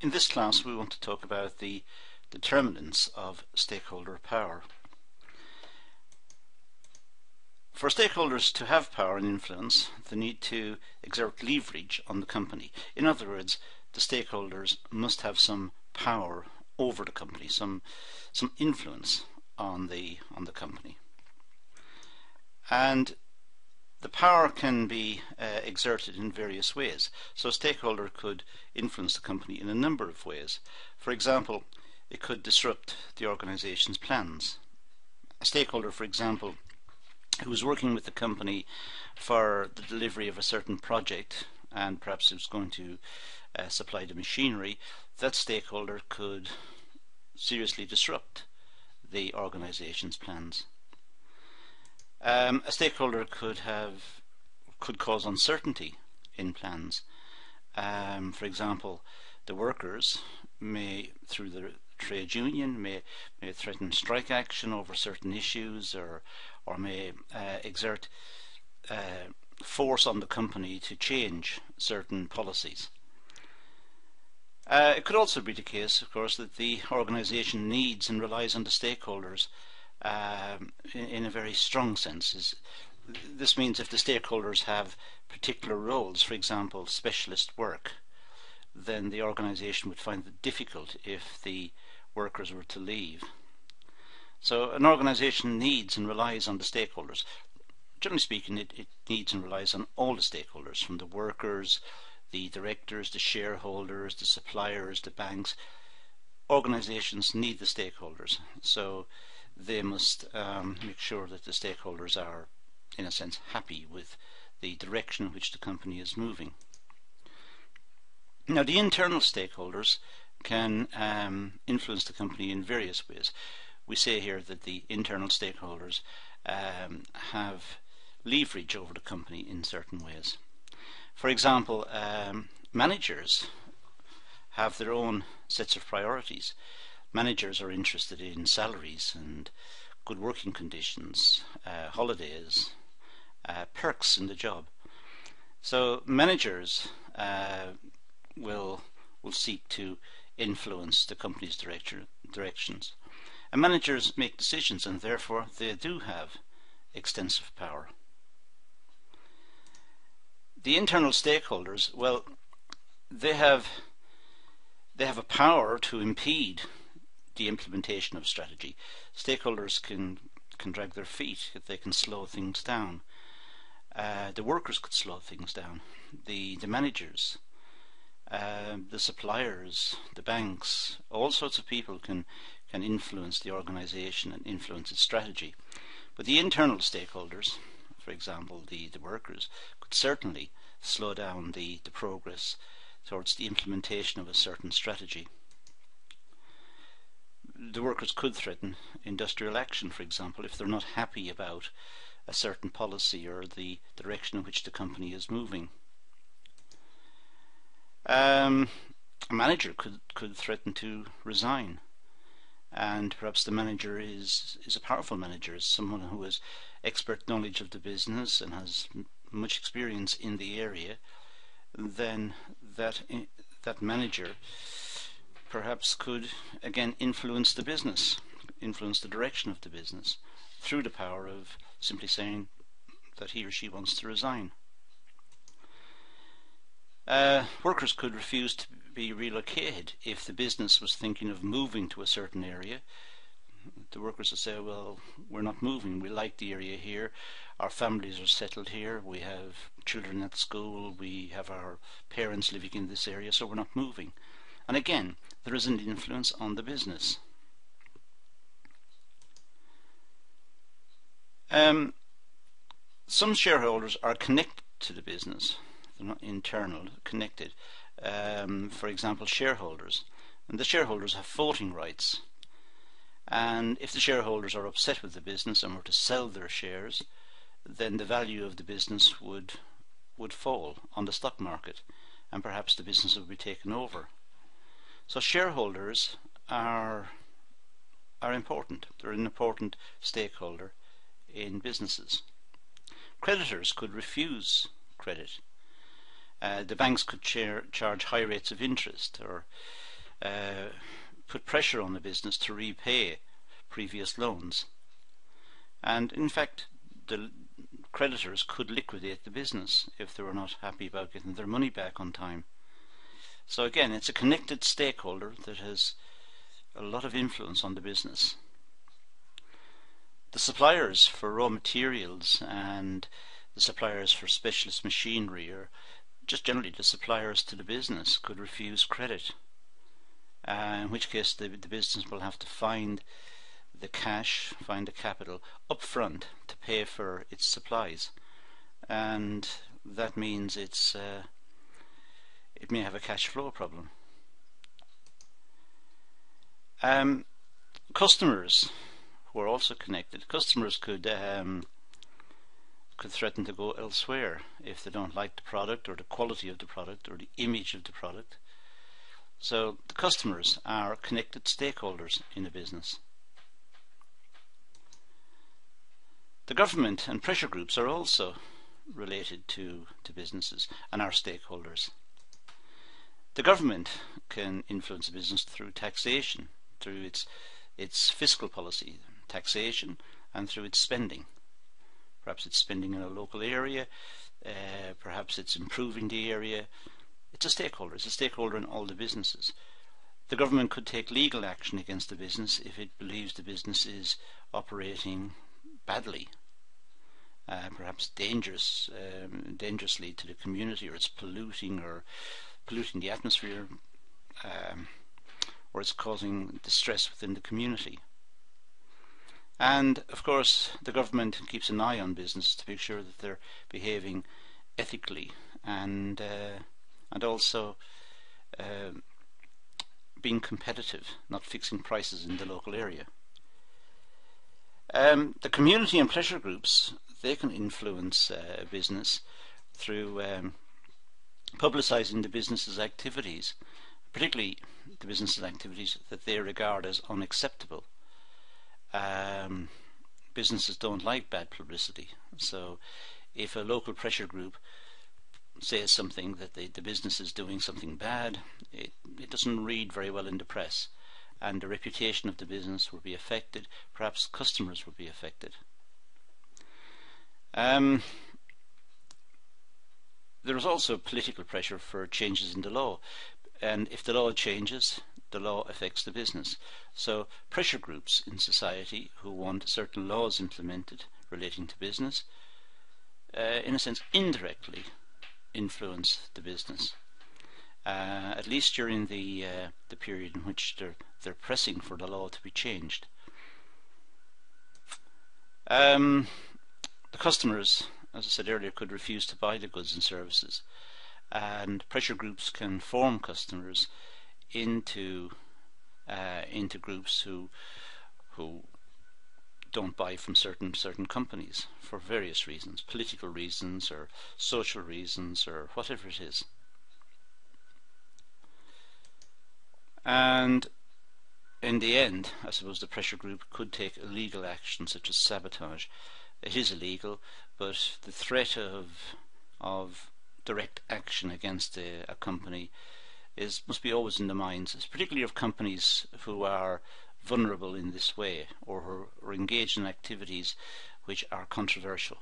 In this class we want to talk about the determinants of stakeholder power. For stakeholders to have power and influence, they need to exert leverage on the company. In other words, the stakeholders must have some power over the company, some influence on the company. And the power can be exerted in various ways. So a stakeholder could influence the company in a number of ways. For example, it could disrupt the organization's plans. A stakeholder, for example, who was working with the company for the delivery of a certain project, and perhaps it was going to supply the machinery, that stakeholder could seriously disrupt the organization's plans. A stakeholder could cause uncertainty in plans. For example, the workers may, through the trade union, may threaten strike action over certain issues, or may exert force on the company to change certain policies. It could also be the case, of course, that the organisation needs and relies on the stakeholders in a very strong sense. This means if the stakeholders have particular roles, for example specialist work, then the organisation would find it difficult if the workers were to leave. So an organisation needs and relies on the stakeholders. Generally speaking, it needs and relies on all the stakeholders, from the workers, the directors, the shareholders, the suppliers, the banks. Organisations need the stakeholders, so they must make sure that the stakeholders are, in a sense, happy with the direction in which the company is moving. Now, the internal stakeholders can influence the company in various ways. We say here that the internal stakeholders have leverage over the company in certain ways. For example, managers have their own sets of priorities. Managers are interested in salaries and good working conditions, holidays, perks in the job. So managers will seek to influence the company's directions. And managers make decisions, and therefore they do have extensive power. The internal stakeholders, well, they have a power to impede the implementation of strategy. Stakeholders can drag their feet, they can slow things down. The workers could slow things down. The managers, the suppliers, the banks, all sorts of people can influence the organisation and influence its strategy. But the internal stakeholders, for example the workers, could certainly slow down the progress towards the implementation of a certain strategy. The workers could threaten industrial action, for example, if they're not happy about a certain policy or the direction in which the company is moving. A manager could threaten to resign, and perhaps the manager is a powerful manager, is someone who has expert knowledge of the business and has much experience in the area. Then that manager perhaps could again influence the business, influence the direction of the business through the power of simply saying that he or she wants to resign. Workers could refuse to be relocated if the business was thinking of moving to a certain area. The workers would say, well, we're not moving, we like the area here, our families are settled here, we have children at school, we have our parents living in this area, so we're not moving. And again, there is an influence on the business. Some shareholders are connected to the business. They're not internal, connected. For example, shareholders. And the shareholders have voting rights. And if the shareholders are upset with the business and were to sell their shares, then the value of the business would fall on the stock market, and perhaps the business would be taken over. So shareholders are important. They're an important stakeholder in businesses. Creditors could refuse credit. The banks could charge high rates of interest, or put pressure on the business to repay previous loans. And in fact, the creditors could liquidate the business if they were not happy about getting their money back on time. So again, it's a connected stakeholder that has a lot of influence on the business. The suppliers for raw materials and the suppliers for specialist machinery, or just generally the suppliers to the business, could refuse credit, in which case the business will have to find the cash, find the capital up front to pay for its supplies, and that means it may have a cash flow problem. Customers who are also connected. Customers could threaten to go elsewhere if they don't like the product or the quality of the product or the image of the product. So the customers are connected stakeholders in a business. The government and pressure groups are also related to businesses and are stakeholders. The government can influence a business through taxation, through its fiscal policy, taxation, and through its spending. Perhaps it's spending in a local area, perhaps it's improving the area. It's a stakeholder. It's a stakeholder in all the businesses. The government could take legal action against the business if it believes the business is operating badly, perhaps dangerously to the community, or it's polluting the atmosphere, or it's causing distress within the community. And of course the government keeps an eye on business to make sure that they're behaving ethically and also being competitive, not fixing prices in the local area. The community and pressure groups, they can influence a business through publicising the business's activities, particularly the business's activities that they regard as unacceptable. Businesses don't like bad publicity, so if a local pressure group says something that the business is doing something bad, it doesn't read very well in the press, and the reputation of the business will be affected. Perhaps customers will be affected. There is also political pressure for changes in the law, and if the law changes, the law affects the business. So pressure groups in society who want certain laws implemented relating to business, in a sense indirectly influence the business, at least during the period in which they're pressing for the law to be changed. The customers, as I said earlier, could refuse to buy the goods and services, and pressure groups can form customers into groups who don't buy from certain companies for various reasons, political reasons or social reasons or whatever it is. And in the end, I suppose the pressure group could take illegal action such as sabotage. It is illegal, but the threat of direct action against a company must be always in the minds, particularly of companies who are vulnerable in this way, or engaged in activities which are controversial.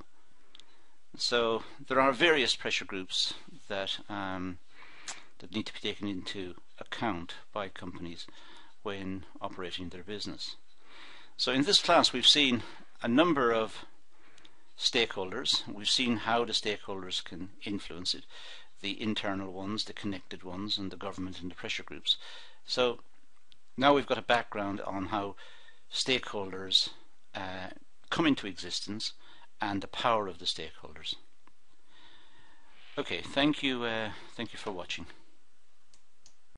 So there are various pressure groups that need to be taken into account by companies when operating their business. So in this class we've seen a number of stakeholders. We've seen how the stakeholders can influence it, the internal ones, the connected ones, and the government and the pressure groups. So now we've got a background on how stakeholders come into existence and the power of the stakeholders. Okay, thank you for watching.